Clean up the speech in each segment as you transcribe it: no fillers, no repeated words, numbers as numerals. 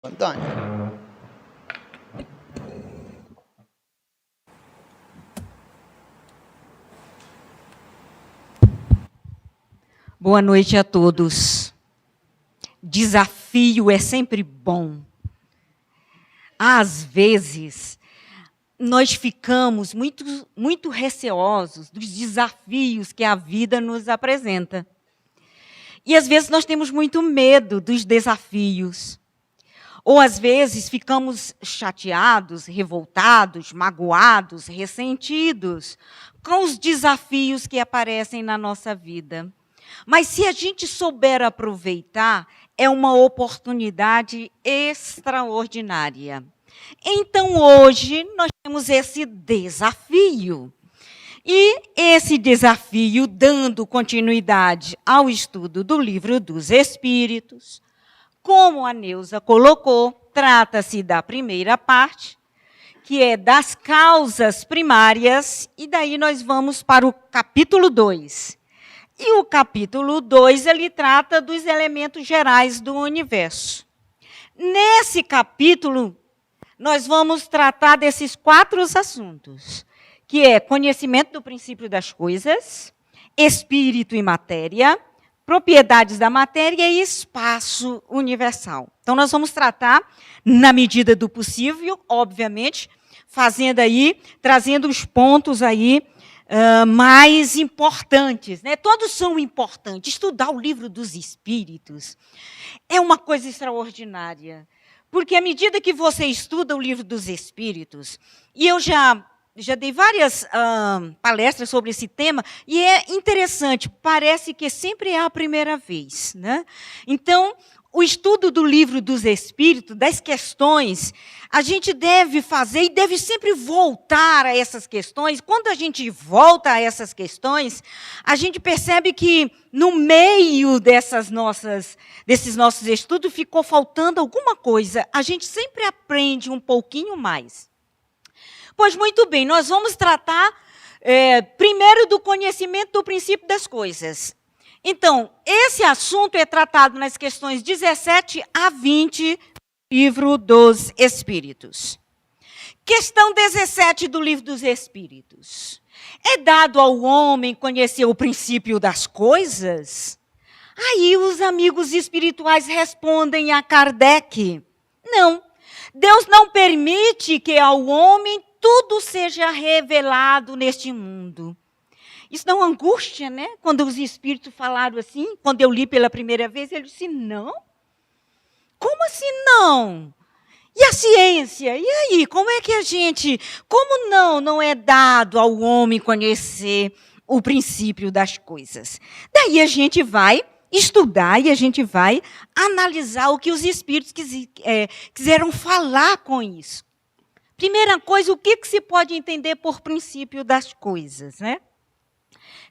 Antônio. Boa noite a todos. Desafio é sempre bom. Às vezes, nós ficamos muito receosos dos desafios que a vida nos apresenta. E às vezes nós temos muito medo dos desafios. Ou às vezes ficamos chateados, revoltados, magoados, ressentidos com os desafios que aparecem na nossa vida. Mas se a gente souber aproveitar, é uma oportunidade extraordinária. Então, hoje, nós temos esse desafio. E esse desafio, dando continuidade ao estudo do Livro dos Espíritos, como a Neuza colocou, trata-se da primeira parte, que é das causas primárias, e daí nós vamos para o capítulo 2. E o capítulo 2, ele trata dos elementos gerais do universo. Nesse capítulo, nós vamos tratar desses 4 assuntos, que é conhecimento do princípio das coisas, espírito e matéria, propriedades da matéria e espaço universal. Então, nós vamos tratar, na medida do possível, obviamente, trazendo os pontos aí, mais importantes, né? Todos são importantes. Estudar o Livro dos Espíritos é uma coisa extraordinária, porque à medida que você estuda o Livro dos Espíritos, e eu já dei várias palestras sobre esse tema, e é interessante, parece que sempre é a primeira vez, né? Então, o estudo do Livro dos Espíritos, das questões, a gente deve fazer e deve sempre voltar a essas questões. Quando a gente volta a essas questões, a gente percebe que no meio desses nossos estudos ficou faltando alguma coisa. A gente sempre aprende um pouquinho mais. Pois muito bem, nós vamos tratar primeiro do conhecimento do princípio das coisas. Então, esse assunto é tratado nas questões 17 a 20 do Livro dos Espíritos. Questão 17 do Livro dos Espíritos. É dado ao homem conhecer o princípio das coisas? Aí os amigos espirituais respondem a Kardec: não, Deus não permite que ao homem tudo seja revelado neste mundo. Isso dá uma angústia, né? Quando os espíritos falaram assim, quando eu li pela primeira vez, ele disse, não? Como assim não? E a ciência? E aí, como é que como não é dado ao homem conhecer o princípio das coisas? Daí a gente vai estudar e a gente vai analisar o que os espíritos quiseram falar com isso. Primeira coisa, o que se pode entender por princípio das coisas, né?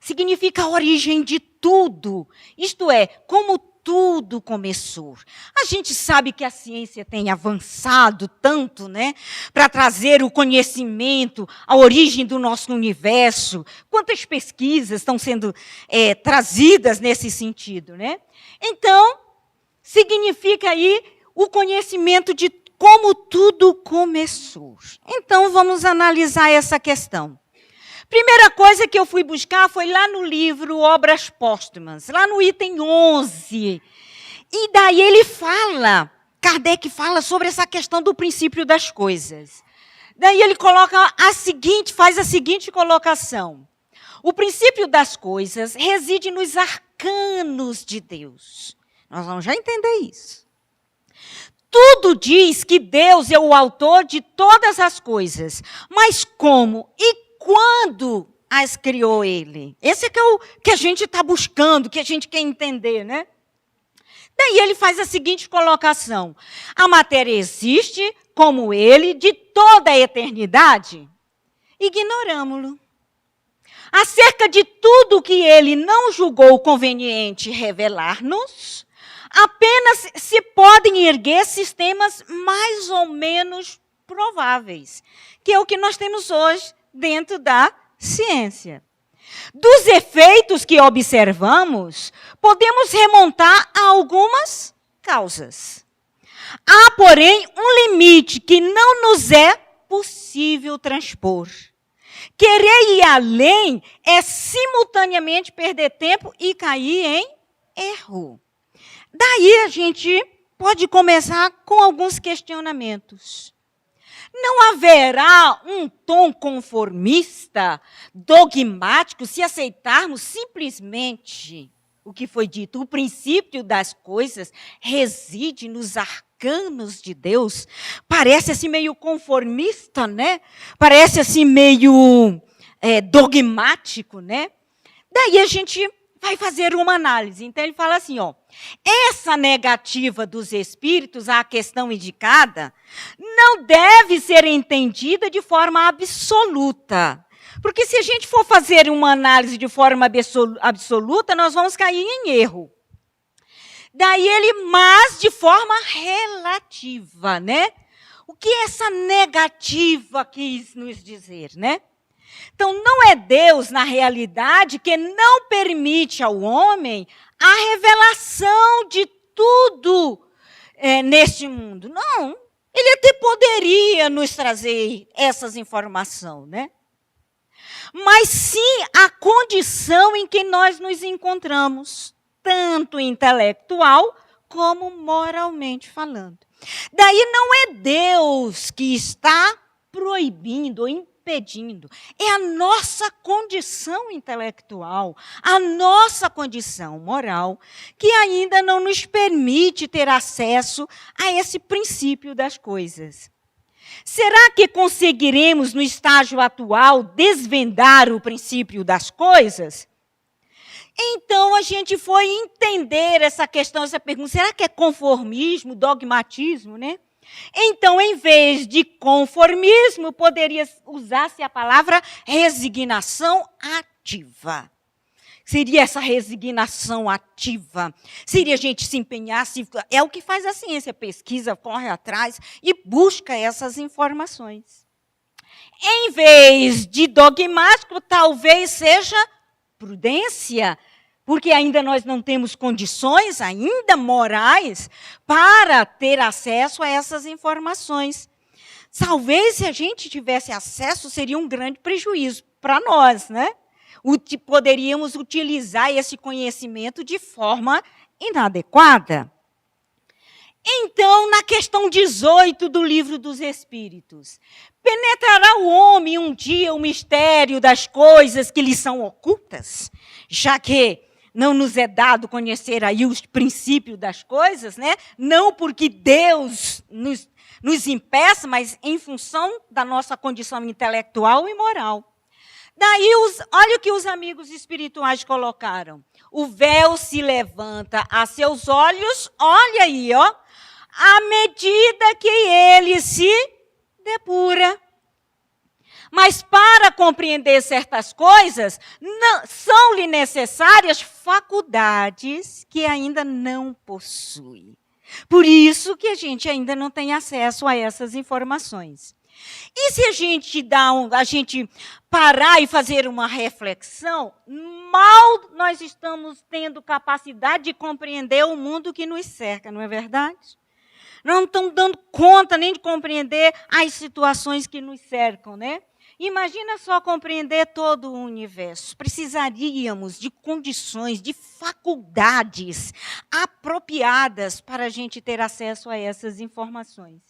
Significa a origem de tudo, isto é, como tudo começou. A gente sabe que a ciência tem avançado tanto, né, para trazer o conhecimento, a origem do nosso universo. Quantas pesquisas estão sendo trazidas nesse sentido, né? Então, significa aí o conhecimento de como tudo começou. Então, vamos analisar essa questão. Primeira coisa que eu fui buscar foi lá no livro Obras Póstumas, lá no item 11. E daí Kardec fala sobre essa questão do princípio das coisas. Daí ele faz a seguinte colocação. O princípio das coisas reside nos arcanos de Deus. Nós vamos já entender isso. Tudo diz que Deus é o autor de todas as coisas, mas como e quando as criou ele? Esse é o que a gente está buscando, que a gente quer entender, né? Daí ele faz a seguinte colocação. A matéria existe, como ele, de toda a eternidade? Ignoramo-lo. Acerca de tudo que ele não julgou conveniente revelar-nos, apenas se podem erguer sistemas mais ou menos prováveis, que é o que nós temos hoje dentro da ciência. Dos efeitos que observamos, podemos remontar a algumas causas. Há, porém, um limite que não nos é possível transpor. Querer ir além é simultaneamente perder tempo e cair em erro. Daí a gente pode começar com alguns questionamentos. Não haverá um tom conformista, dogmático, se aceitarmos simplesmente o que foi dito. O princípio das coisas reside nos arcanos de Deus. Parece assim meio conformista, né? Parece assim meio dogmático, né? Daí a gente vai fazer uma análise. Então ele fala assim, ó, essa negativa dos espíritos à questão indicada não deve ser entendida de forma absoluta. Porque se a gente for fazer uma análise de forma absoluta, nós vamos cair em erro. Daí mas de forma relativa, né? O que essa negativa quis nos dizer, né? Então, não é Deus, na realidade, que não permite ao homem a revelação de tudo neste mundo. Não, ele até poderia nos trazer essas informações, né? Mas sim a condição em que nós nos encontramos, tanto intelectual como moralmente falando. Daí não é Deus que está proibindo ou impedindo, é a nossa condição intelectual, a nossa condição moral, que ainda não nos permite ter acesso a esse princípio das coisas. Será que conseguiremos, no estágio atual, desvendar o princípio das coisas? Então, a gente foi entender essa questão, essa pergunta, será que é conformismo, dogmatismo, né? Então, em vez de conformismo, poderia usar-se a palavra resignação ativa. Seria essa resignação ativa. Seria a gente se empenhar, é o que faz a ciência, pesquisa, corre atrás e busca essas informações. Em vez de dogmático, talvez seja prudência, porque ainda nós não temos condições, ainda morais, para ter acesso a essas informações. Talvez, se a gente tivesse acesso, seria um grande prejuízo para nós, né? Poderíamos utilizar esse conhecimento de forma inadequada. Então, na questão 18 do Livro dos Espíritos, penetrará o homem um dia o mistério das coisas que lhe são ocultas, já que não nos é dado conhecer aí os princípios das coisas, né? Não porque Deus nos impeça, mas em função da nossa condição intelectual e moral. Daí, olha o que os amigos espirituais colocaram. O véu se levanta a seus olhos, olha aí, ó, à medida que ele se depura. Mas para compreender certas coisas, são-lhe necessárias faculdades que ainda não possui. Por isso que a gente ainda não tem acesso a essas informações. E se a gente parar e fazer uma reflexão, mal nós estamos tendo capacidade de compreender o mundo que nos cerca, não é verdade? Nós não estamos dando conta nem de compreender as situações que nos cercam, né? Imagina só compreender todo o universo. Precisaríamos de condições, de faculdades apropriadas para a gente ter acesso a essas informações.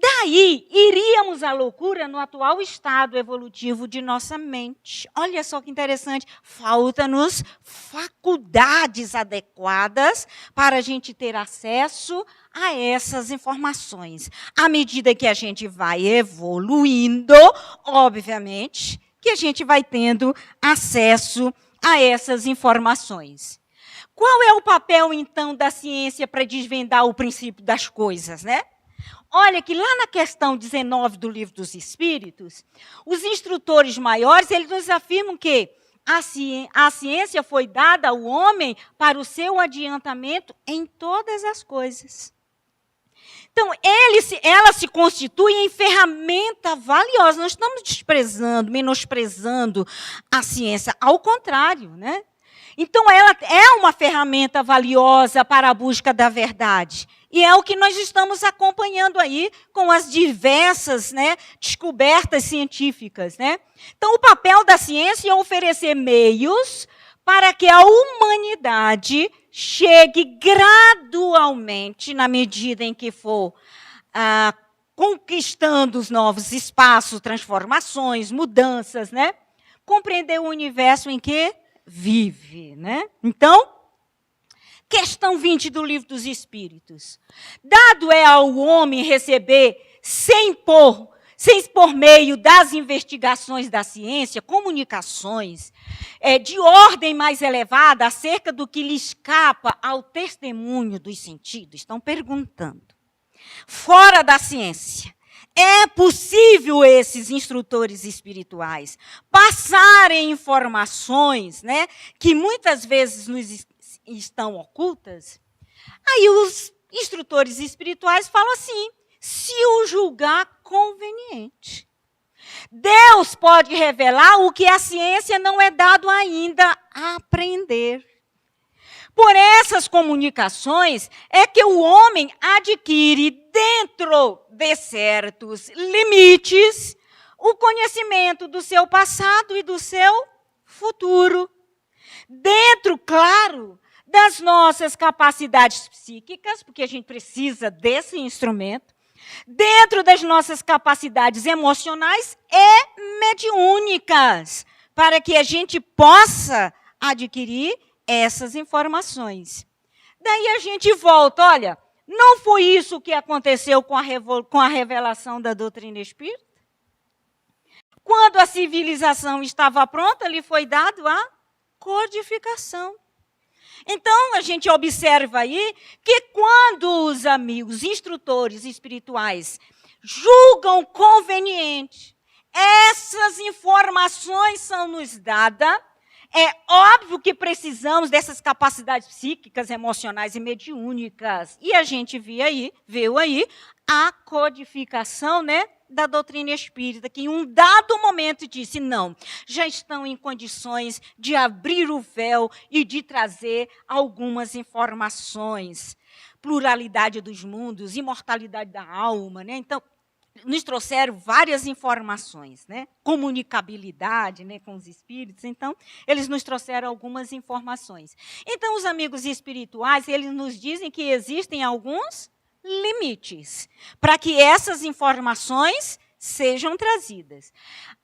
Daí, iríamos à loucura no atual estado evolutivo de nossa mente. Olha só que interessante. Falta-nos faculdades adequadas para a gente ter acesso a essas informações. À medida que a gente vai evoluindo, obviamente, que a gente vai tendo acesso a essas informações. Qual é o papel, então, da ciência para desvendar o princípio das coisas, né? Olha que lá na questão 19 do Livro dos Espíritos, os instrutores maiores, eles nos afirmam que a ciência foi dada ao homem para o seu adiantamento em todas as coisas. Então, ela se constitui em ferramenta valiosa. Nós estamos desprezando, menosprezando a ciência. Ao contrário, né? Então, ela é uma ferramenta valiosa para a busca da verdade. E é o que nós estamos acompanhando aí com as diversas, né, descobertas científicas, né? Então, o papel da ciência é oferecer meios para que a humanidade chegue gradualmente, na medida em que for conquistando os novos espaços, transformações, mudanças, né? Compreender o universo em que vive, né? Então, questão 20 do Livro dos Espíritos. Dado é ao homem receber, sem por meio das investigações da ciência, comunicações de ordem mais elevada acerca do que lhe escapa ao testemunho dos sentidos. Estão perguntando. Fora da ciência, é possível esses instrutores espirituais passarem informações, né, que muitas vezes nos estão ocultas? Aí os instrutores espirituais falam assim: se o julgar conveniente. Deus pode revelar o que a ciência não é dado ainda a aprender. Por essas comunicações é que o homem adquire, dentro de certos limites, o conhecimento do seu passado e do seu futuro. Dentro, claro, das nossas capacidades psíquicas, porque a gente precisa desse instrumento, dentro das nossas capacidades emocionais e mediúnicas, para que a gente possa adquirir essas informações. Daí a gente volta, olha, não foi isso que aconteceu com a revelação da doutrina espírita? Quando a civilização estava pronta, lhe foi dado a codificação. Então, a gente observa aí que quando os amigos instrutores espirituais julgam conveniente, essas informações são nos dadas. É óbvio que precisamos dessas capacidades psíquicas, emocionais e mediúnicas. E a gente viu aí a codificação, né, da doutrina espírita, que em um dado momento disse: não, já estão em condições de abrir o véu e de trazer algumas informações. Pluralidade dos mundos, imortalidade da alma, né? Então, nos trouxeram várias informações, né? Comunicabilidade, né, com os espíritos. Então, eles nos trouxeram algumas informações. Então, os amigos espirituais, eles nos dizem que existem alguns limites para que essas informações sejam trazidas.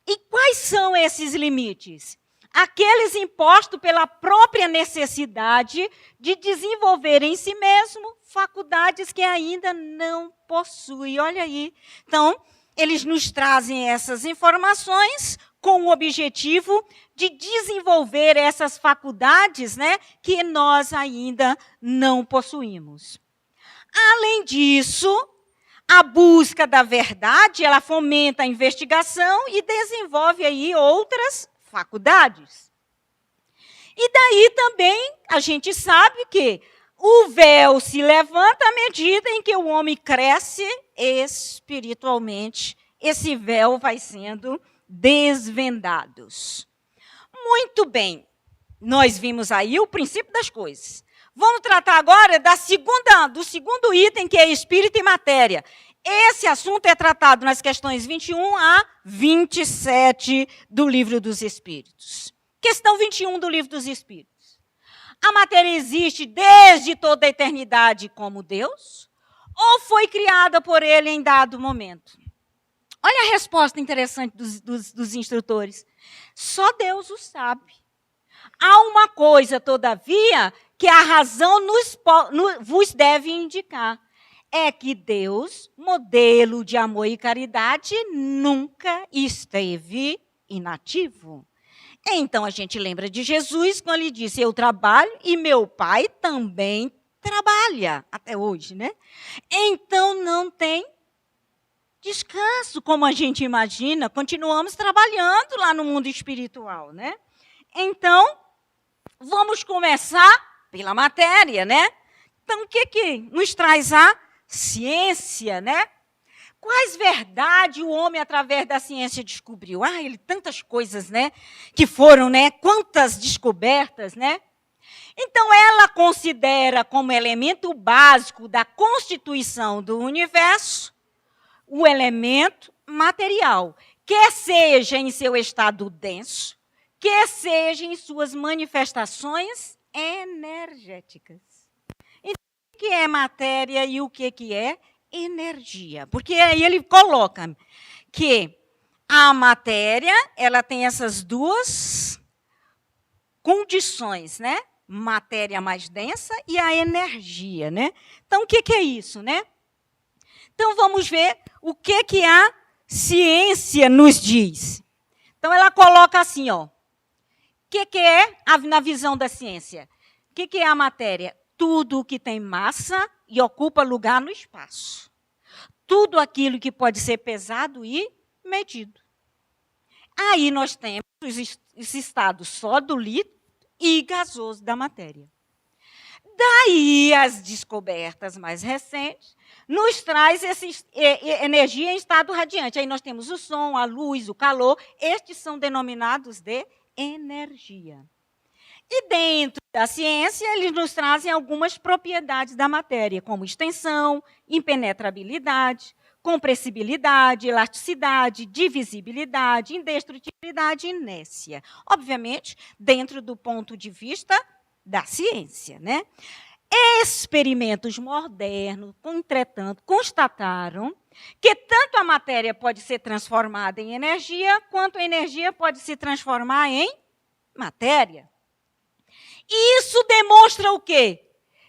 E quais são esses limites? Aqueles impostos pela própria necessidade de desenvolver em si mesmo faculdades que ainda não possui. Olha aí. Então, eles nos trazem essas informações com o objetivo de desenvolver essas faculdades, né, que nós ainda não possuímos. Além disso, a busca da verdade, ela fomenta a investigação e desenvolve aí outras faculdades. E daí também a gente sabe que o véu se levanta à medida em que o homem cresce espiritualmente. Esse véu vai sendo desvendado. Muito bem, nós vimos aí o princípio das coisas. Vamos tratar agora do segundo item, que é espírito e matéria. Esse assunto é tratado nas questões 21 a 27 do Livro dos Espíritos. Questão 21 do Livro dos Espíritos. A matéria existe desde toda a eternidade como Deus? Ou foi criada por Ele em dado momento? Olha a resposta interessante dos instrutores. Só Deus o sabe. Há uma coisa, todavia, que a razão vos deve indicar. É que Deus, modelo de amor e caridade, nunca esteve inativo. Então, a gente lembra de Jesus quando ele disse: eu trabalho e meu Pai também trabalha, até hoje, né? Então, não tem descanso, como a gente imagina, continuamos trabalhando lá no mundo espiritual, né? Então, vamos começar pela matéria, né? Então, o que nos traz a ciência, né? Quais verdades o homem, através da ciência, descobriu? Ele tantas coisas, né? Que foram, né? Quantas descobertas, né? Então, ela considera como elemento básico da constituição do universo o elemento material, quer seja em seu estado denso, quer seja em suas manifestações energéticas. Então, o que é matéria e o que é energia? Porque aí ele coloca que a matéria, ela tem essas duas condições, né? Matéria mais densa e a energia, né? Então, o que é isso, né? Então, vamos ver o que a ciência nos diz. Então, ela coloca assim, ó. O que é, na visão da ciência? O que é a matéria? Tudo o que tem massa e ocupa lugar no espaço. Tudo aquilo que pode ser pesado e medido. Aí nós temos os estados sólido, líquido e gasoso da matéria. Daí as descobertas mais recentes nos traz energia em estado radiante. Aí nós temos o som, a luz, o calor. Estes são denominados de energia. E dentro da ciência, eles nos trazem algumas propriedades da matéria, como extensão, impenetrabilidade, compressibilidade, elasticidade, divisibilidade, indestrutibilidade e inércia. Obviamente, dentro do ponto de vista da ciência, né? Experimentos modernos, entretanto, constataram que tanto a matéria pode ser transformada em energia, quanto a energia pode se transformar em matéria. Isso demonstra o quê?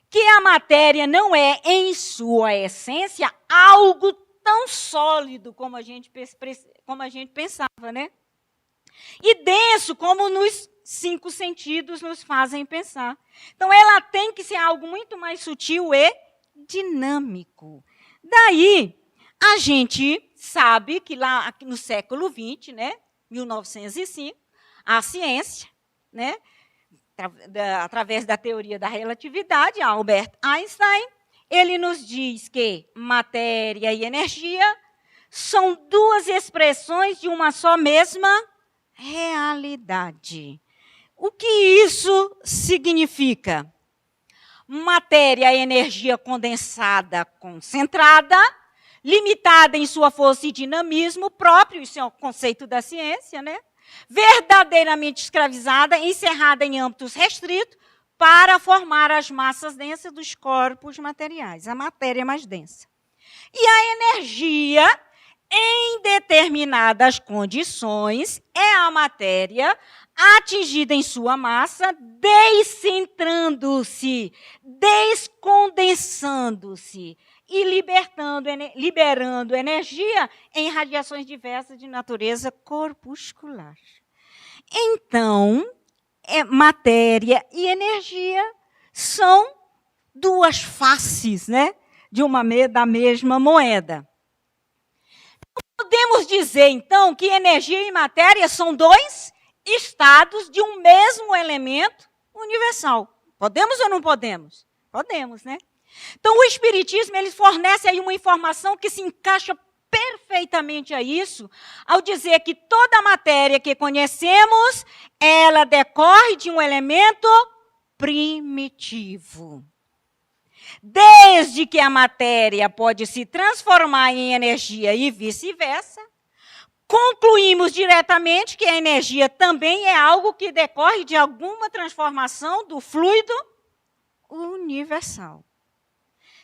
Que a matéria não é, em sua essência, algo tão sólido como a gente pensava, né? E denso como nos 5 sentidos nos fazem pensar. Então, ela tem que ser algo muito mais sutil e dinâmico. Daí, a gente sabe que lá no século XX, né, 1905, a ciência, né, através da teoria da relatividade, Albert Einstein, ele nos diz que matéria e energia são duas expressões de uma só mesma realidade. O que isso significa? Matéria é energia condensada, concentrada, limitada em sua força e dinamismo próprio, isso é o conceito da ciência, né? Verdadeiramente escravizada, encerrada em âmbitos restritos, para formar as massas densas dos corpos materiais, a matéria mais densa. E a energia, em determinadas condições, é a matéria atingida em sua massa, descentrando-se, descondensando-se e liberando energia em radiações diversas de natureza corpuscular. Então, matéria e energia são duas faces, né, da mesma moeda. Podemos dizer, então, que energia e matéria são dois estados de um mesmo elemento universal. Podemos ou não podemos? Podemos, né? Então, o Espiritismo ele fornece aí uma informação que se encaixa perfeitamente a isso, ao dizer que toda a matéria que conhecemos, ela decorre de um elemento primitivo. Desde que a matéria pode se transformar em energia e vice-versa, concluímos diretamente que a energia também é algo que decorre de alguma transformação do fluido universal.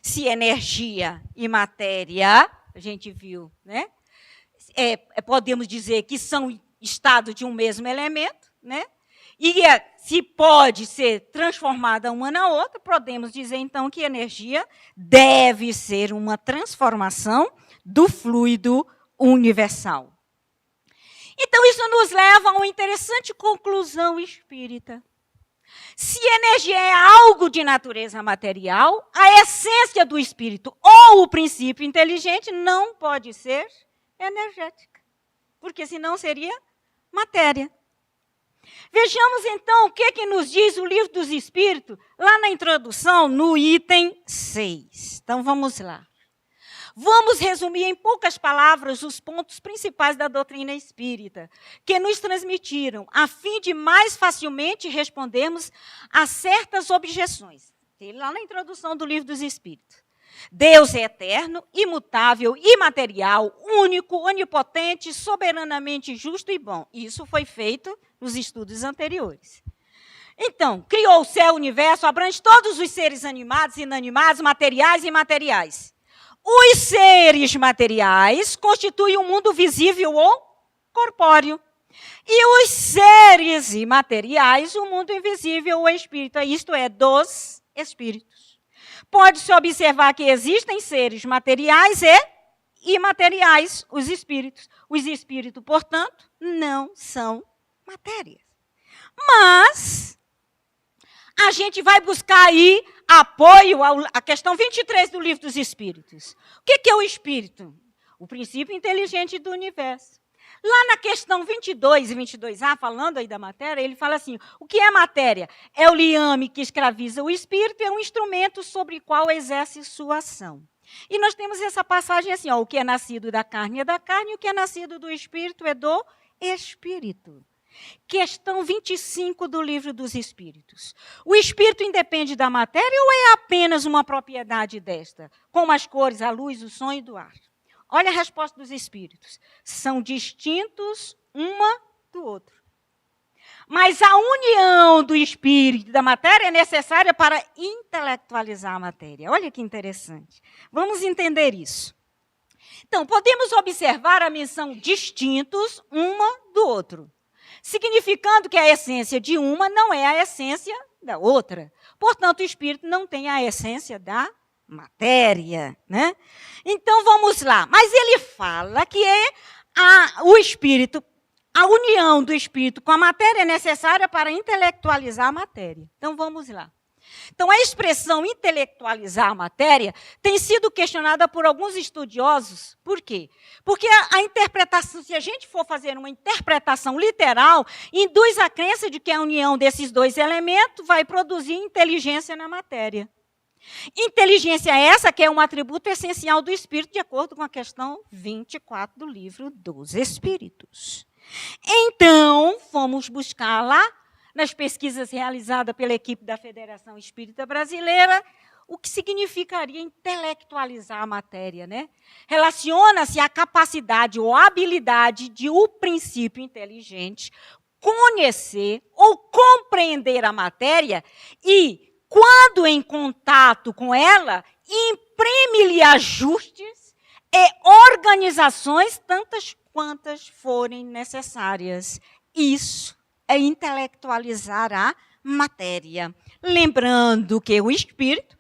Se energia e matéria, a gente viu, né? Podemos dizer que são estado de um mesmo elemento, né? E se pode ser transformada uma na outra, podemos dizer, então, que energia deve ser uma transformação do fluido universal. Então, isso nos leva a uma interessante conclusão espírita. Se energia é algo de natureza material, a essência do espírito ou o princípio inteligente não pode ser energética, porque senão seria matéria. Vejamos, então, o que nos diz o Livro dos Espíritos, lá na introdução, no item 6. Então, vamos lá. Vamos resumir em poucas palavras os pontos principais da doutrina espírita, que nos transmitiram, a fim de mais facilmente respondermos a certas objeções. Lá na introdução do Livro dos Espíritos. Deus é eterno, imutável, imaterial, único, onipotente, soberanamente justo e bom. Isso foi feito nos estudos anteriores. Então, criou o céu, o universo, abrange todos os seres animados, inanimados, materiais e imateriais. Os seres materiais constituem o mundo visível ou corpóreo. E os seres imateriais, o mundo invisível ou espírito, isto é, dos espíritos. Pode-se observar que existem seres materiais e imateriais, os espíritos. Os espíritos, portanto, não são matéria. Mas a gente vai buscar aí apoio à questão 23 do Livro dos Espíritos. O que é o espírito? O princípio inteligente do universo. Lá na questão 22 e 22A, falando aí da matéria, ele fala assim, o que é matéria? É o liame que escraviza o espírito, é um instrumento sobre o qual exerce sua ação. E nós temos essa passagem assim, o que é nascido da carne é da carne, o que é nascido do espírito é do espírito. Questão 25 do Livro dos Espíritos. O espírito independe da matéria ou é apenas uma propriedade desta? Como as cores, a luz, o som e do ar. Olha a resposta dos espíritos. São distintos uma do outro. Mas a união do espírito e da matéria é necessária para intelectualizar a matéria. Olha que interessante. Vamos entender isso. Então, podemos observar a menção distintos uma do outro, significando que a essência de uma não é a essência da outra. Portanto, o espírito não tem a essência da matéria, né? Então, vamos lá. Mas ele fala que o espírito, a união do espírito com a matéria é necessária para intelectualizar a matéria. Então, vamos lá. Então, a expressão intelectualizar a matéria tem sido questionada por alguns estudiosos. Por quê? Porque a interpretação, se a gente for fazer uma interpretação literal, induz a crença de que a união desses dois elementos vai produzir inteligência na matéria. Inteligência essa que é um atributo essencial do espírito, de acordo com a questão 24 do Livro dos Espíritos. Então, fomos buscar lá, nas pesquisas realizadas pela equipe da Federação Espírita Brasileira, o que significaria intelectualizar a matéria, né? Relaciona-se à capacidade ou habilidade de o princípio inteligente conhecer ou compreender a matéria e, quando em contato com ela, imprime-lhe ajustes e organizações tantas quantas forem necessárias. Isso é intelectualizar a matéria. Lembrando que o espírito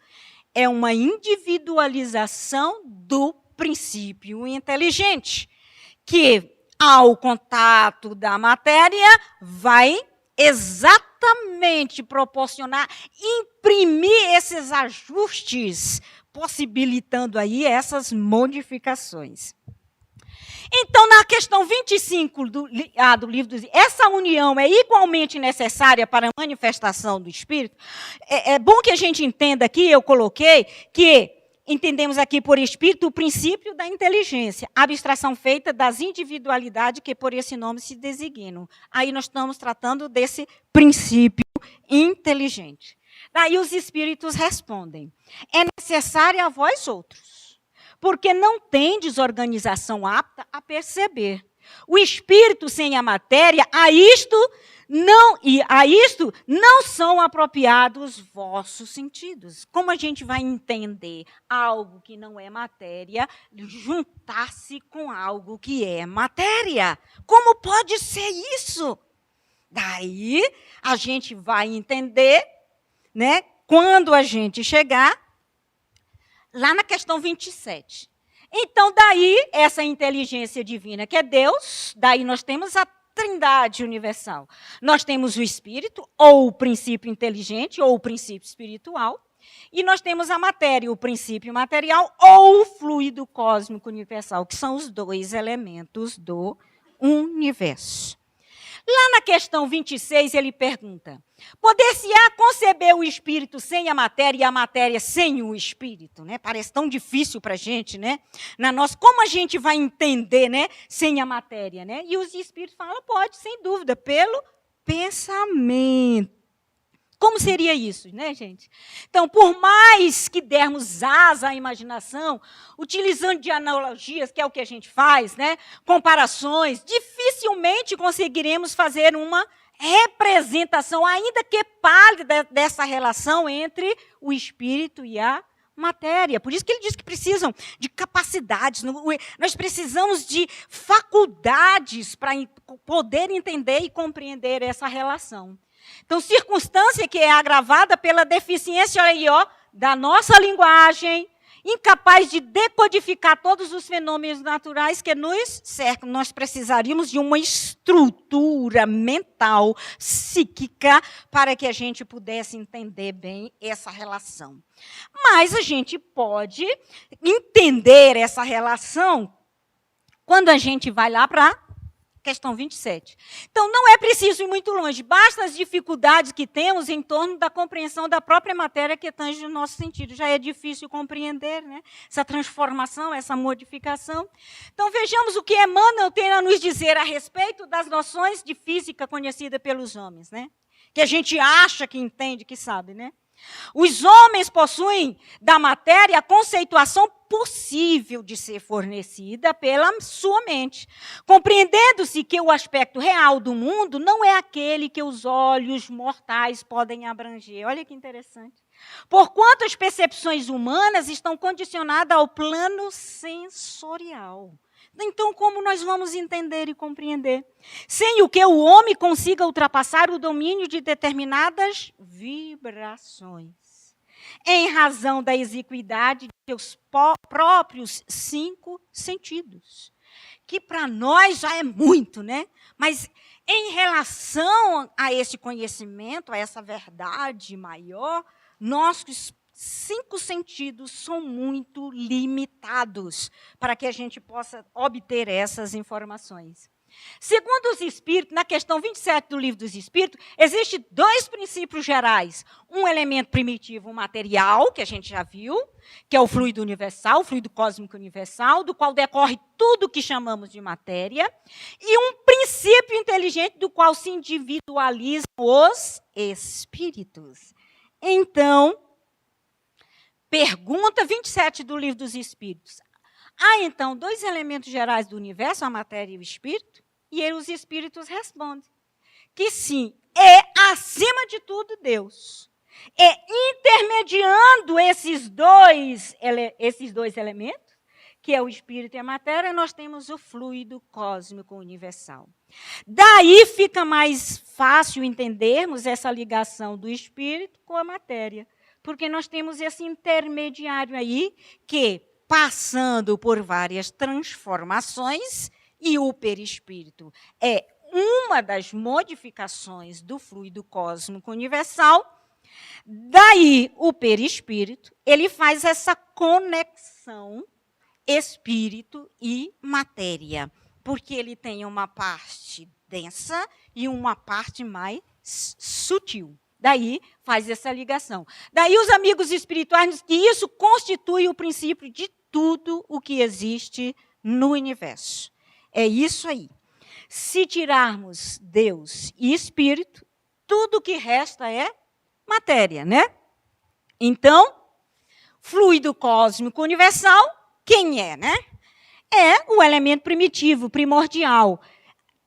é uma individualização do princípio inteligente, que, ao contato da matéria, vai exatamente proporcionar, imprimir esses ajustes, possibilitando aí essas modificações. Então, na questão 25 do Livro dos Espíritos, essa união é igualmente necessária para a manifestação do Espírito. É bom que a gente entenda aqui, eu coloquei, que entendemos aqui por Espírito o princípio da inteligência, a abstração feita das individualidades que por esse nome se designam. Aí nós estamos tratando desse princípio inteligente. Daí os Espíritos respondem, é necessária a vós outros, porque não tendes organização apta a perceber. O espírito sem a matéria, a isto não são apropriados vossos sentidos. Como a gente vai entender algo que não é matéria, juntar-se com algo que é matéria? Como pode ser isso? Daí a gente vai entender, né, quando a gente chegar lá na questão 27. Então, daí, essa inteligência divina, que é Deus, daí nós temos a Trindade universal. Nós temos o Espírito, ou o princípio inteligente, ou o princípio espiritual, e nós temos a matéria, o princípio material, ou o fluido cósmico universal, que são os dois elementos do universo. Lá na questão 26, ele pergunta: poder-se-á conceber o espírito sem a matéria e a matéria sem o espírito? Né? Parece tão difícil para a gente, né? Como a gente vai entender, né, sem a matéria? Né? E os espíritos falam: pode, sem dúvida, pelo pensamento. Como seria isso, né, gente? Então, por mais que dermos asa à imaginação, utilizando de analogias, que é o que a gente faz, né, comparações, dificilmente conseguiremos fazer uma representação, ainda que pálida, dessa relação entre o espírito e a matéria. Por isso que ele diz que precisam de capacidades, nós precisamos de faculdades para poder entender e compreender essa relação. Então, circunstância que é agravada pela deficiência, olha aí, ó, da nossa linguagem, incapaz de decodificar todos os fenômenos naturais que nos cercam. Nós precisaríamos de uma estrutura mental, psíquica, para que a gente pudesse entender bem essa relação. Mas a gente pode entender essa relação quando a gente vai lá para questão 27. Então, não é preciso ir muito longe. Basta as dificuldades que temos em torno da compreensão da própria matéria que tange o nosso sentido. Já é difícil compreender, né, essa transformação, essa modificação. Então, vejamos o que Emmanuel tem a nos dizer a respeito das noções de física conhecida pelos homens, né? Que a gente acha que entende, que sabe, né? Os homens possuem da matéria a conceituação possível de ser fornecida pela sua mente, compreendendo-se que o aspecto real do mundo não é aquele que os olhos mortais podem abranger. Olha que interessante. Porquanto as percepções humanas estão condicionadas ao plano sensorial. Então, como nós vamos entender e compreender? Sem o que o homem consiga ultrapassar o domínio de determinadas vibrações, em razão da exiguidade de seus próprios 5 sentidos. Que para nós já é muito, né? Mas em relação a esse conhecimento, a essa verdade maior, nossos 5 sentidos são muito limitados para que a gente possa obter essas informações. Segundo os Espíritos, na questão 27 do Livro dos Espíritos, existem 2 princípios gerais. Um elemento primitivo material, que a gente já viu, que é o fluido universal, o fluido cósmico universal, do qual decorre tudo o que chamamos de matéria, e um princípio inteligente do qual se individualizam os espíritos. Então, pergunta 27 do Livro dos Espíritos. Há, então, 2 elementos gerais do universo, a matéria e o espírito? E os espíritos respondem que sim, é, acima de tudo, Deus. É intermediando esses dois elementos, que é o espírito e a matéria, nós temos o fluido cósmico universal. Daí fica mais fácil entendermos essa ligação do espírito com a matéria, porque nós temos esse intermediário aí que, passando por várias transformações, e o perispírito é uma das modificações do fluido cósmico universal, daí o perispírito, ele faz essa conexão espírito e matéria, porque ele tem uma parte densa e uma parte mais sutil. Daí faz essa ligação. Daí os amigos espirituais dizem que isso constitui o princípio de tudo o que existe no universo. É isso aí. Se tirarmos Deus e Espírito, tudo o que resta é matéria, né? Então, fluido cósmico universal, quem é, né? É o elemento primitivo, primordial,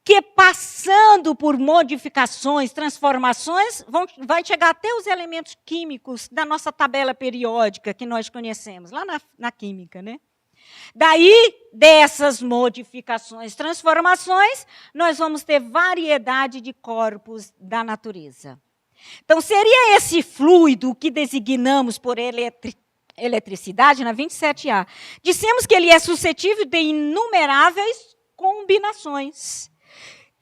que passando por modificações, transformações, vai chegar até os elementos químicos da nossa tabela periódica que nós conhecemos, lá na química, né? Daí, dessas modificações, transformações, nós vamos ter variedade de corpos da natureza. Então, seria esse fluido que designamos por eletricidade, na 27A. Dissemos que ele é suscetível de inumeráveis combinações,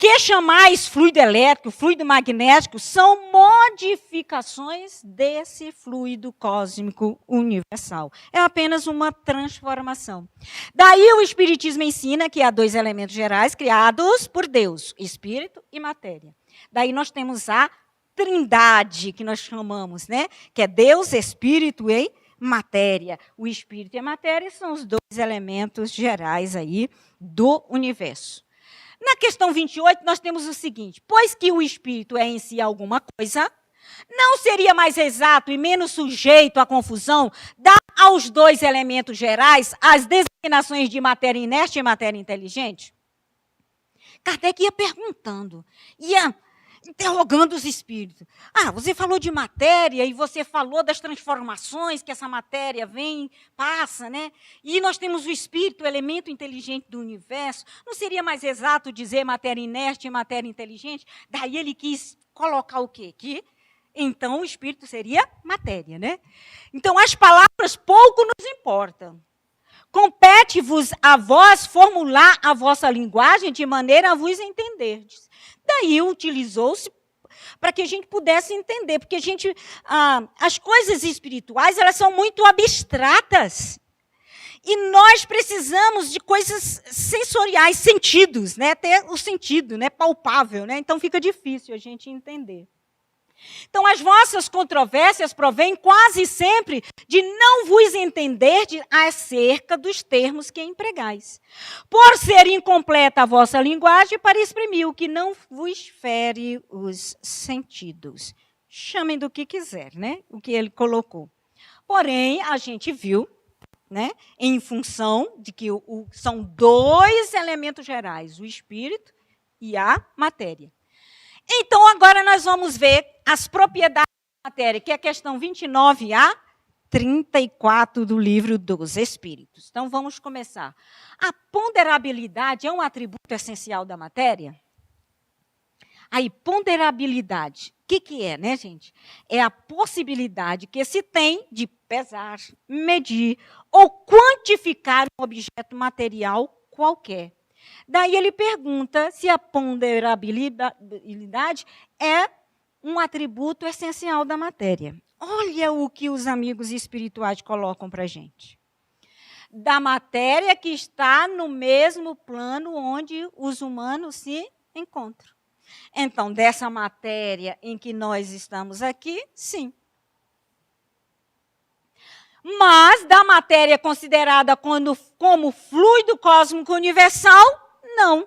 que chamais fluido elétrico, fluido magnético, são modificações desse fluido cósmico universal. É apenas uma transformação. Daí o Espiritismo ensina que há dois elementos gerais criados por Deus, espírito e matéria. Daí nós temos a trindade, que nós chamamos, né? Que é Deus, espírito e matéria. O espírito e a matéria são os dois elementos gerais aí do universo. Na questão 28, nós temos o seguinte: pois que o espírito é em si alguma coisa, não seria mais exato e menos sujeito à confusão dar aos dois elementos gerais as designações de matéria inerte e matéria inteligente? Kardec ia perguntando, ia interrogando os espíritos. Você falou de matéria e você falou das transformações que essa matéria vem, passa, né? E nós temos o espírito, o elemento inteligente do universo. Não seria mais exato dizer matéria inerte e matéria inteligente? Daí ele quis colocar o quê? Que então o espírito seria matéria, né? Então as palavras pouco nos importam. Compete-vos a vós formular a vossa linguagem de maneira a vos entenderdes. Daí utilizou-se para que a gente pudesse entender, porque as coisas espirituais elas são muito abstratas. E nós precisamos de coisas sensoriais, sentidos, né? Ter o sentido, né? Palpável, né? Então fica difícil a gente entender. Então, as vossas controvérsias provêm quase sempre de não vos entender acerca dos termos que empregais. Por ser incompleta a vossa linguagem para exprimir o que não vos fere os sentidos. Chamem do que quiser, né? O que ele colocou. Porém, a gente viu, né? Em função de que são dois elementos gerais, o espírito e a matéria. Então, agora nós vamos ver as propriedades da matéria, que é a questão 29 a 34 do livro dos Espíritos. Então, vamos começar. A ponderabilidade é um atributo essencial da matéria? Aí, ponderabilidade, o que é, né, gente? É a possibilidade que se tem de pesar, medir ou quantificar um objeto material qualquer. Daí ele pergunta se a ponderabilidade é um atributo essencial da matéria. Olha o que os amigos espirituais colocam para a gente. Da matéria que está no mesmo plano onde os humanos se encontram. Então, dessa matéria em que nós estamos aqui, sim. Mas da matéria considerada como fluido cósmico universal, não.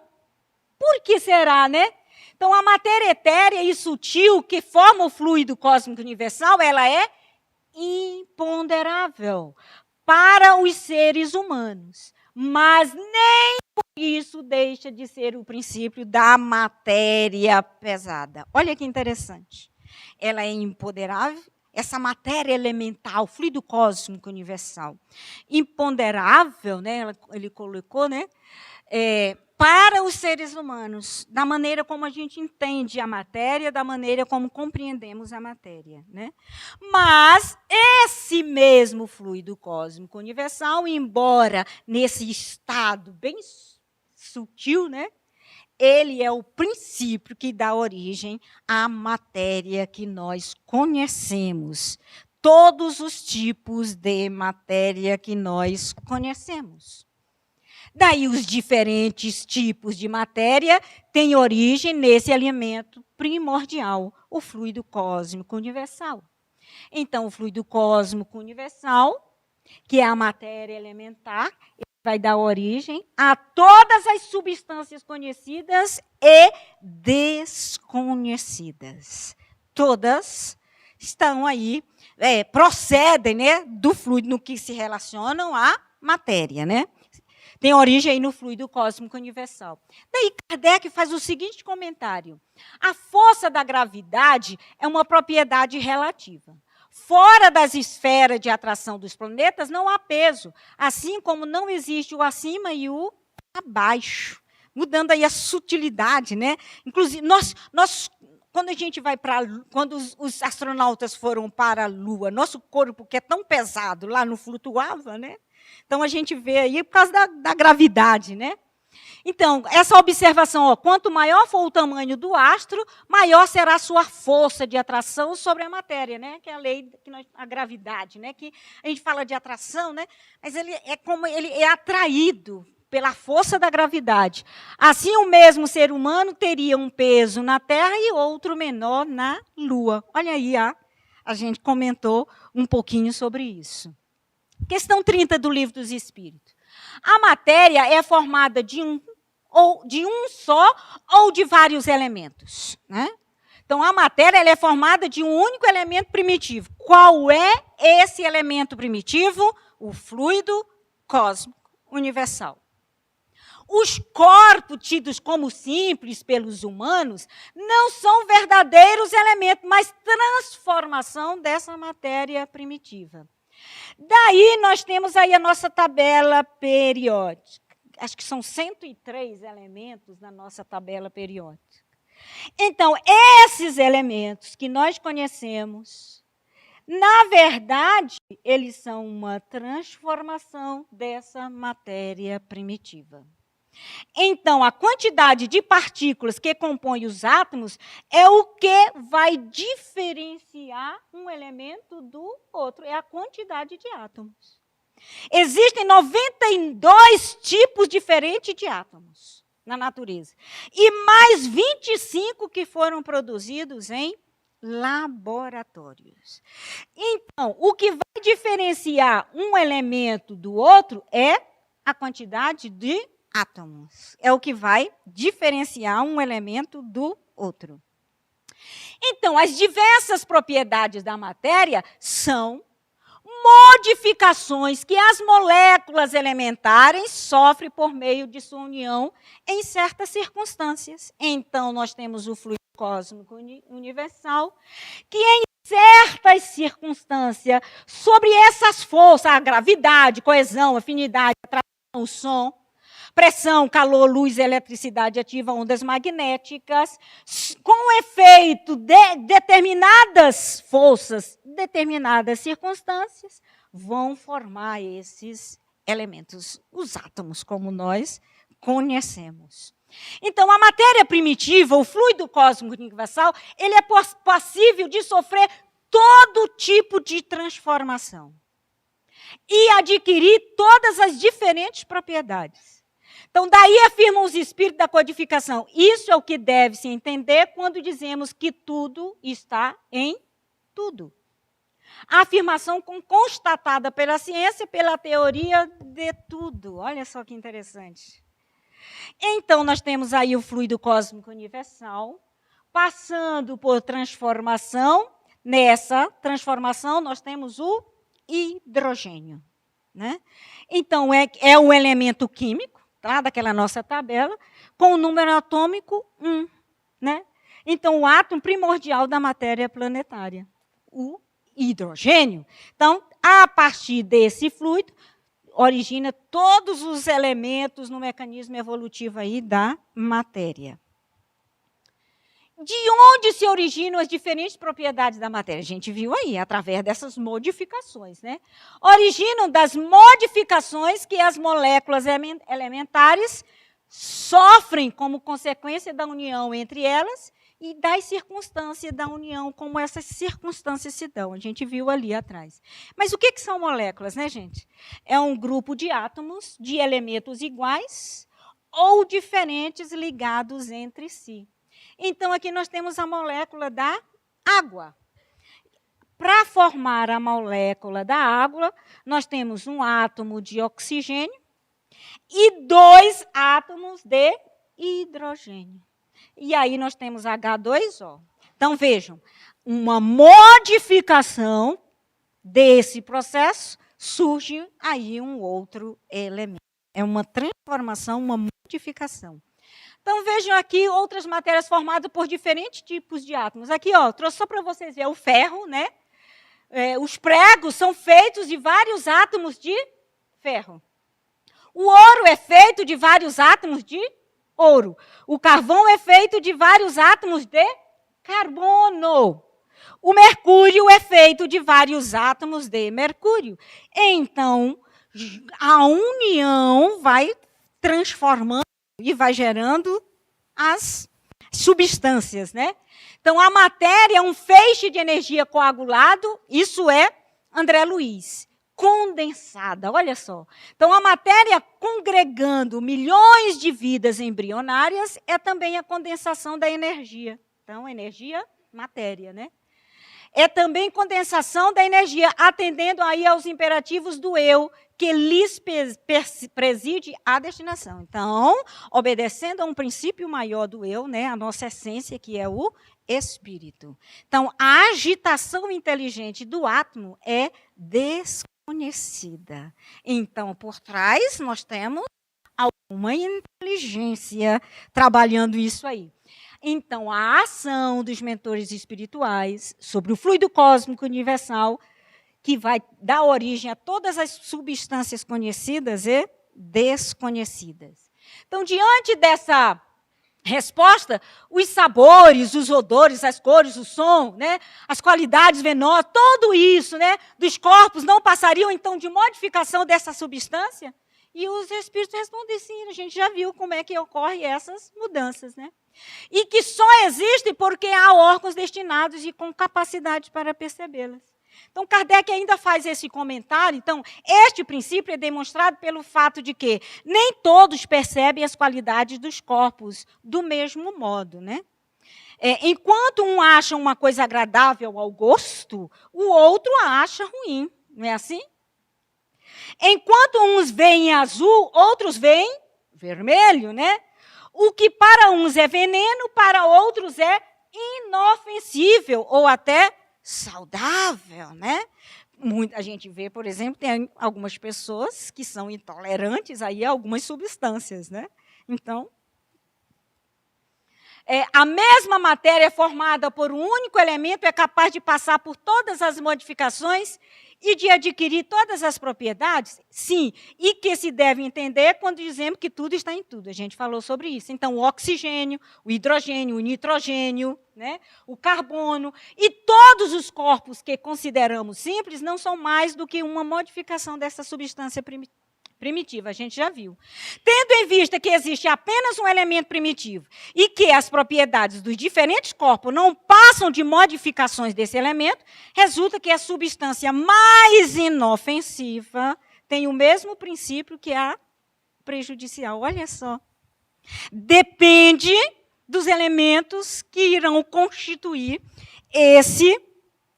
Por que será, né? Então, a matéria etérea e sutil que forma o fluido cósmico universal, ela é imponderável para os seres humanos. Mas nem por isso deixa de ser o princípio da matéria pesada. Olha que interessante. Ela é imponderável. Essa matéria elemental, fluido cósmico universal, imponderável, né, ele colocou, né, para os seres humanos, da maneira como a gente entende a matéria, da maneira como compreendemos a matéria, né? Mas esse mesmo fluido cósmico universal, embora nesse estado bem sutil, né, ele é o princípio que dá origem à matéria que nós conhecemos. Todos os tipos de matéria que nós conhecemos. Daí, os diferentes tipos de matéria têm origem nesse elemento primordial, o fluido cósmico universal. Então, o fluido cósmico universal, que é a matéria elementar, vai dar origem a todas as substâncias conhecidas e desconhecidas. Todas estão aí, procedem, né, do fluido no que se relacionam à matéria, né? Tem origem aí no fluido cósmico universal. Daí Kardec faz o seguinte comentário: a força da gravidade é uma propriedade relativa. Fora das esferas de atração dos planetas, não há peso, assim como não existe o acima e o abaixo. Mudando aí a sutilidade, né? Inclusive, quando a gente vai quando os astronautas foram para a Lua, nosso corpo, que é tão pesado, lá não flutuava, né? Então, a gente vê aí por causa da gravidade, né? Então, essa observação, ó, quanto maior for o tamanho do astro, maior será a sua força de atração sobre a matéria, né? Que é a lei, a gravidade, né? Que a gente fala de atração, né? Mas ele é como ele é atraído pela força da gravidade. Assim, o mesmo ser humano teria um peso na Terra e outro menor na Lua. Olha aí, a gente comentou um pouquinho sobre isso. Questão 30 do Livro dos Espíritos. A matéria é formada de um só ou de vários elementos, né? Então, a matéria ela é formada de um único elemento primitivo. Qual é esse elemento primitivo? O fluido cósmico universal. Os corpos tidos como simples pelos humanos não são verdadeiros elementos, mas transformação dessa matéria primitiva. Daí nós temos aí a nossa tabela periódica. Acho que são 103 elementos na nossa tabela periódica. Então, esses elementos que nós conhecemos, na verdade, eles são uma transformação dessa matéria primitiva. Então, a quantidade de partículas que compõem os átomos é o que vai diferenciar um elemento do outro, é a quantidade de átomos. Existem 92 tipos diferentes de átomos na natureza. E mais 25 que foram produzidos em laboratórios. Então, o que vai diferenciar um elemento do outro é a quantidade de átomos. É o que vai diferenciar um elemento do outro. Então, as diversas propriedades da matéria são modificações que as moléculas elementares sofrem por meio de sua união em certas circunstâncias. Então, nós temos o fluido cósmico universal, que em certas circunstâncias, sobre essas forças, a gravidade, coesão, afinidade, atração, o som, pressão, calor, luz, eletricidade ativa, ondas magnéticas, com efeito de determinadas forças, determinadas circunstâncias, vão formar esses elementos, os átomos, como nós conhecemos. Então, a matéria primitiva, o fluido cósmico universal, ele é passível de sofrer todo tipo de transformação e adquirir todas as diferentes propriedades. Então, daí afirmam os espíritos da codificação. Isso é o que deve se entender quando dizemos que tudo está em tudo. A afirmação constatada pela ciência, pela teoria de tudo. Olha só que interessante. Então, nós temos aí o fluido cósmico universal, passando por transformação. Nessa transformação, nós temos o hidrogênio, né? Então, é um elemento químico, lá daquela nossa tabela, com o número atômico 1. Né? Então, o átomo primordial da matéria planetária, o hidrogênio. Então, a partir desse fluido, origina todos os elementos no mecanismo evolutivo aí da matéria. De onde se originam as diferentes propriedades da matéria? A gente viu aí, através dessas modificações. Né? Originam das modificações que as moléculas elementares sofrem como consequência da união entre elas e das circunstâncias da união, como essas circunstâncias se dão. A gente viu ali atrás. Mas o que são moléculas, né, gente? É um grupo de átomos de elementos iguais ou diferentes ligados entre si. Então, aqui nós temos a molécula da água. Para formar a molécula da água, nós temos um átomo de oxigênio e 2 átomos de hidrogênio. E aí nós temos H2O. Então, vejam, uma modificação desse processo, surge aí um outro elemento. É uma transformação, uma modificação. Então, vejam aqui outras matérias formadas por diferentes tipos de átomos. Aqui, ó, trouxe só para vocês verem o ferro, né? Os pregos são feitos de vários átomos de ferro. O ouro é feito de vários átomos de ouro. O carvão é feito de vários átomos de carbono. O mercúrio é feito de vários átomos de mercúrio. Então, a união vai transformando e vai gerando as substâncias, né? Então, a matéria é um feixe de energia coagulado, isso é André Luiz, condensada, olha só. Então, a matéria congregando milhões de vidas embrionárias é também a condensação da energia. Então, energia, matéria, né? É também condensação da energia, atendendo aí aos imperativos do eu, que lhes preside a destinação. Então, obedecendo a um princípio maior do eu, né, a nossa essência, que é o espírito. Então, a agitação inteligente do átomo é desconhecida. Então, por trás, nós temos alguma inteligência trabalhando isso aí. Então, a ação dos mentores espirituais sobre o fluido cósmico universal, que vai dar origem a todas as substâncias conhecidas e desconhecidas. Então, diante dessa resposta, os sabores, os odores, as cores, o som, né, as qualidades venenosas, tudo isso, né, dos corpos não passariam, então, de modificação dessa substância? E os espíritos respondem sim, a gente já viu como é que ocorrem essas mudanças, né? E que só existem porque há órgãos destinados e com capacidade para percebê-las. Então, Kardec ainda faz esse comentário. Então, este princípio é demonstrado pelo fato de que nem todos percebem as qualidades dos corpos do mesmo modo, né? Enquanto um acha uma coisa agradável ao gosto, o outro a acha ruim, não é assim? Enquanto uns veem azul, outros veem vermelho, né? O que para uns é veneno, para outros é inofensível ou até saudável, né? A gente vê, por exemplo, tem algumas pessoas que são intolerantes aí a algumas substâncias, né? Então, a mesma matéria formada por um único elemento é capaz de passar por todas as modificações e de adquirir todas as propriedades? Sim, e que se deve entender quando dizemos que tudo está em tudo. A gente falou sobre isso. Então, o oxigênio, o hidrogênio, o nitrogênio, né, o carbono e todos os corpos que consideramos simples não são mais do que uma modificação dessa substância primitiva, a gente já viu. Tendo em vista que existe apenas um elemento primitivo e que as propriedades dos diferentes corpos não passam de modificações desse elemento, resulta que a substância mais inofensiva tem o mesmo princípio que a prejudicial. Olha só. Depende dos elementos que irão constituir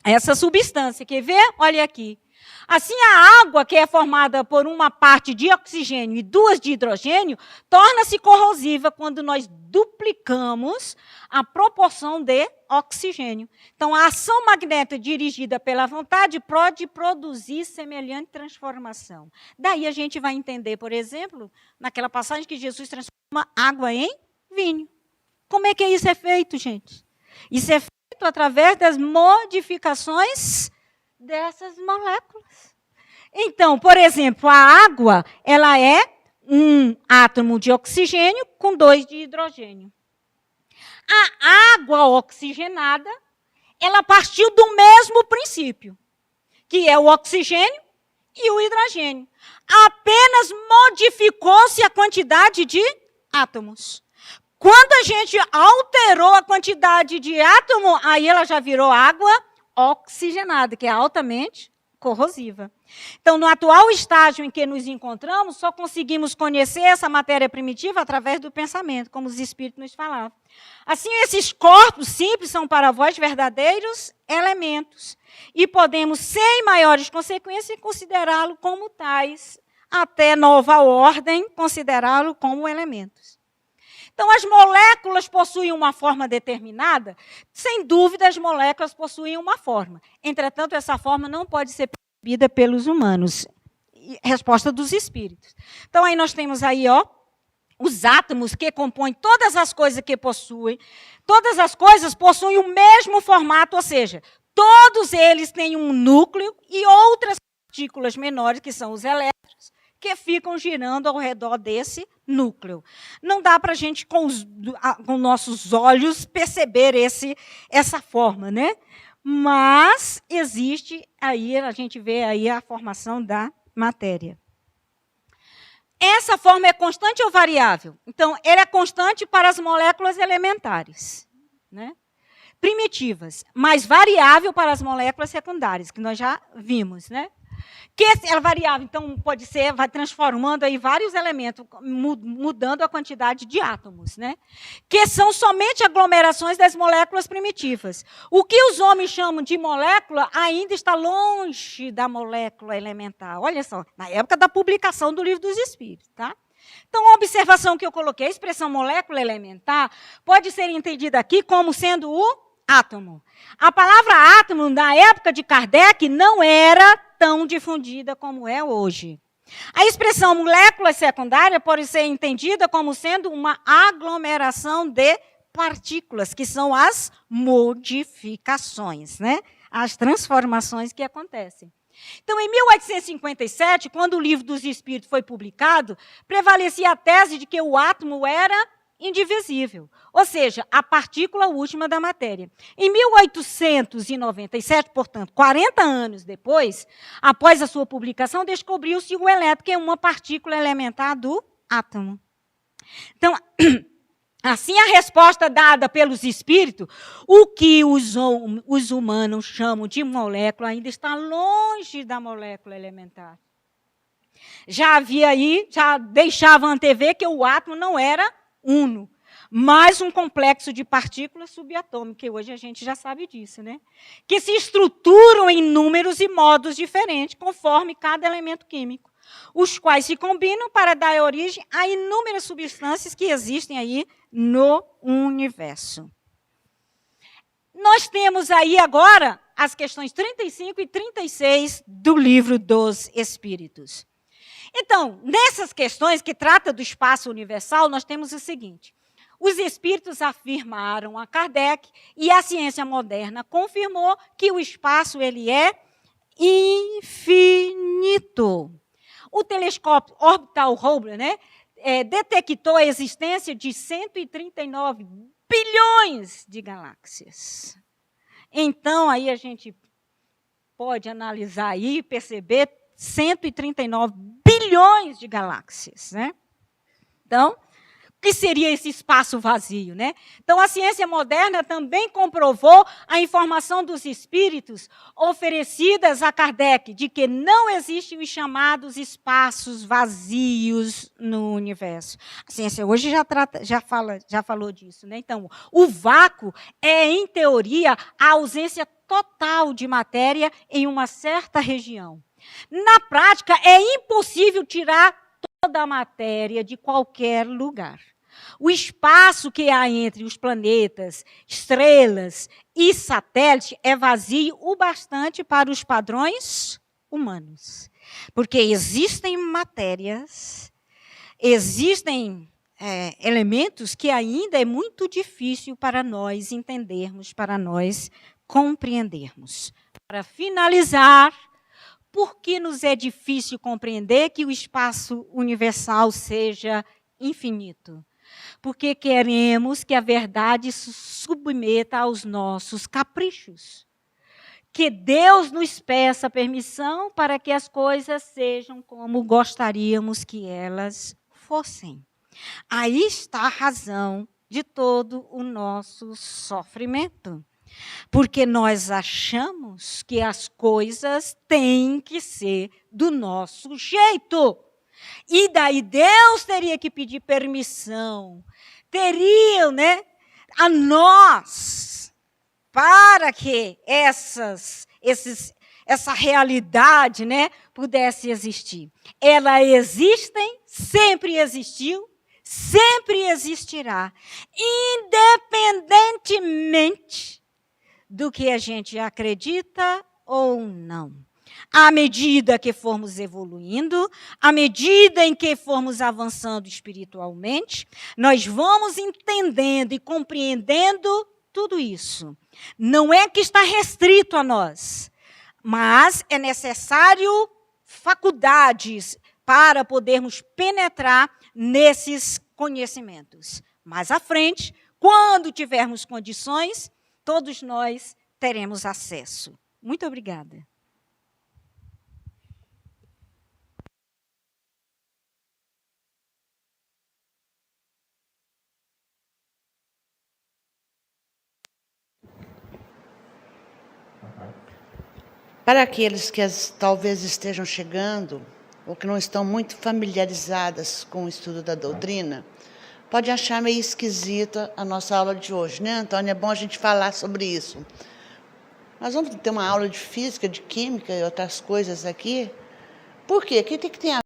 essa substância. Quer ver? Olha aqui. Assim, a água, que é formada por uma parte de oxigênio e duas de hidrogênio, torna-se corrosiva quando nós duplicamos a proporção de oxigênio. Então, a ação magnética dirigida pela vontade pode produzir semelhante transformação. Daí a gente vai entender, por exemplo, naquela passagem que Jesus transforma água em vinho. Como é que isso é feito, gente? Isso é feito através das modificações dessas moléculas. Então, por exemplo, a água, ela é um átomo de oxigênio com 2 de hidrogênio. A água oxigenada, ela partiu do mesmo princípio, que é o oxigênio e o hidrogênio. Apenas modificou-se a quantidade de átomos. Quando a gente alterou a quantidade de átomo, aí ela já virou água oxigenada, que é altamente corrosiva. Então, no atual estágio em que nos encontramos, só conseguimos conhecer essa matéria primitiva através do pensamento, como os espíritos nos falavam. Assim, esses corpos simples são para vós verdadeiros elementos, e podemos, sem maiores consequências, considerá-lo como tais, até nova ordem, considerá-lo como elementos. Então, as moléculas possuem uma forma determinada? Sem dúvida, as moléculas possuem uma forma. Entretanto, essa forma não pode ser percebida pelos humanos. Resposta dos espíritos. Então, aí nós temos aí, ó, os átomos que compõem todas as coisas que possuem. Todas as coisas possuem o mesmo formato, ou seja, todos eles têm um núcleo e outras partículas menores, que são os elétrons, que ficam girando ao redor desse núcleo. Não dá para a gente, com nossos olhos, perceber essa forma, né? Mas existe aí, a gente vê aí a formação da matéria. Essa forma é constante ou variável? Então, ela é constante para as moléculas elementares, né? Primitivas, mas variável para as moléculas secundárias, que nós já vimos, né? Que é variável, então pode ser, vai transformando aí vários elementos, mudando a quantidade de átomos, né? Que são somente aglomerações das moléculas primitivas. O que os homens chamam de molécula ainda está longe da molécula elementar. Olha só, na época da publicação do Livro dos Espíritos, tá? Então, a observação que eu coloquei, a expressão molécula elementar, pode ser entendida aqui como sendo o átomo. A palavra átomo, na época de Kardec, não era tão difundida como é hoje. A expressão molécula secundária pode ser entendida como sendo uma aglomeração de partículas, que são as modificações, né? As transformações que acontecem. Então, em 1857, quando o Livro dos Espíritos foi publicado, prevalecia a tese de que o átomo era indivisível, ou seja, a partícula última da matéria. Em 1897, portanto, 40 anos depois, após a sua publicação, descobriu-se o elétron, que é uma partícula elementar do átomo. Então, assim, a resposta dada pelos espíritos, o que os humanos chamam de molécula ainda está longe da molécula elementar. Já havia aí, já deixava antever que o átomo não era uno, mas um complexo de partículas subatômicas, que hoje a gente já sabe disso, né? Que se estruturam em números e modos diferentes, conforme cada elemento químico, os quais se combinam para dar origem a inúmeras substâncias que existem aí no universo. Nós temos aí agora as questões 35 e 36 do Livro dos Espíritos. Então, nessas questões que trata do espaço universal, nós temos o seguinte: os espíritos afirmaram a Kardec e a ciência moderna confirmou que o espaço ele é infinito. O telescópio orbital Hubble, né, detectou a existência de 139 bilhões de galáxias. Então, aí a gente pode analisar aí e perceber 139 bilhões de galáxias, né? Então, o que seria esse espaço vazio, né? Então, a ciência moderna também comprovou a informação dos espíritos oferecidas a Kardec de que não existem os chamados espaços vazios no universo. A ciência hoje já falou disso, né? Então, o vácuo é, em teoria, a ausência total de matéria em uma certa região. Na prática, é impossível tirar toda a matéria de qualquer lugar. O espaço que há entre os planetas, estrelas e satélites é vazio o bastante para os padrões humanos. Porque existem matérias, existem elementos que ainda é muito difícil para nós entendermos, para nós compreendermos. Para finalizar, por que nos é difícil compreender que o espaço universal seja infinito? Porque queremos que a verdade se submeta aos nossos caprichos. Que Deus nos peça permissão para que as coisas sejam como gostaríamos que elas fossem. Aí está a razão de todo o nosso sofrimento. Porque nós achamos que as coisas têm que ser do nosso jeito. E daí Deus teria que pedir permissão. Teriam, né, a nós, para que essa realidade, né, pudesse existir. Elas existem, sempre existiu, sempre existirá, independentemente do que a gente acredita ou não. À medida que formos evoluindo, à medida em que formos avançando espiritualmente, nós vamos entendendo e compreendendo tudo isso. Não é que está restrito a nós, mas é necessário faculdades para podermos penetrar nesses conhecimentos. Mais à frente, quando tivermos condições, todos nós teremos acesso. Muito obrigada. Para aqueles que talvez estejam chegando ou que não estão muito familiarizadas com o estudo da doutrina, pode achar meio esquisita a nossa aula de hoje, né, Antônio? É bom a gente falar sobre isso. Nós vamos ter uma aula de física, de química e outras coisas aqui. Por quê? O que tem a